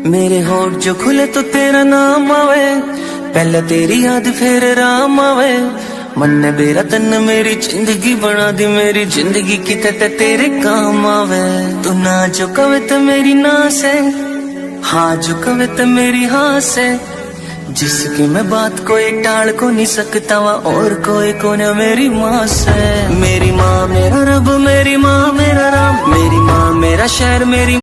मेरे होठ जो खुले तो तेरा नाम आवे, पहले तेरी याद फिर राम आवे। मन ने मेरा तन मेरी जिंदगी बना दी, मेरी जिंदगी कितने तेरे काम आवे। तू ना जो कवे तो मेरी ना से, हाँ जो कवे तो मेरी हाँ से। जिसकी मैं बात कोई टाल को नहीं सकता वा, और कोई कौन मेरी माँ से। मेरी माँ मेरा रब, मेरी माँ मेरा राम, मेरी माँ मेरा शहर, मेरी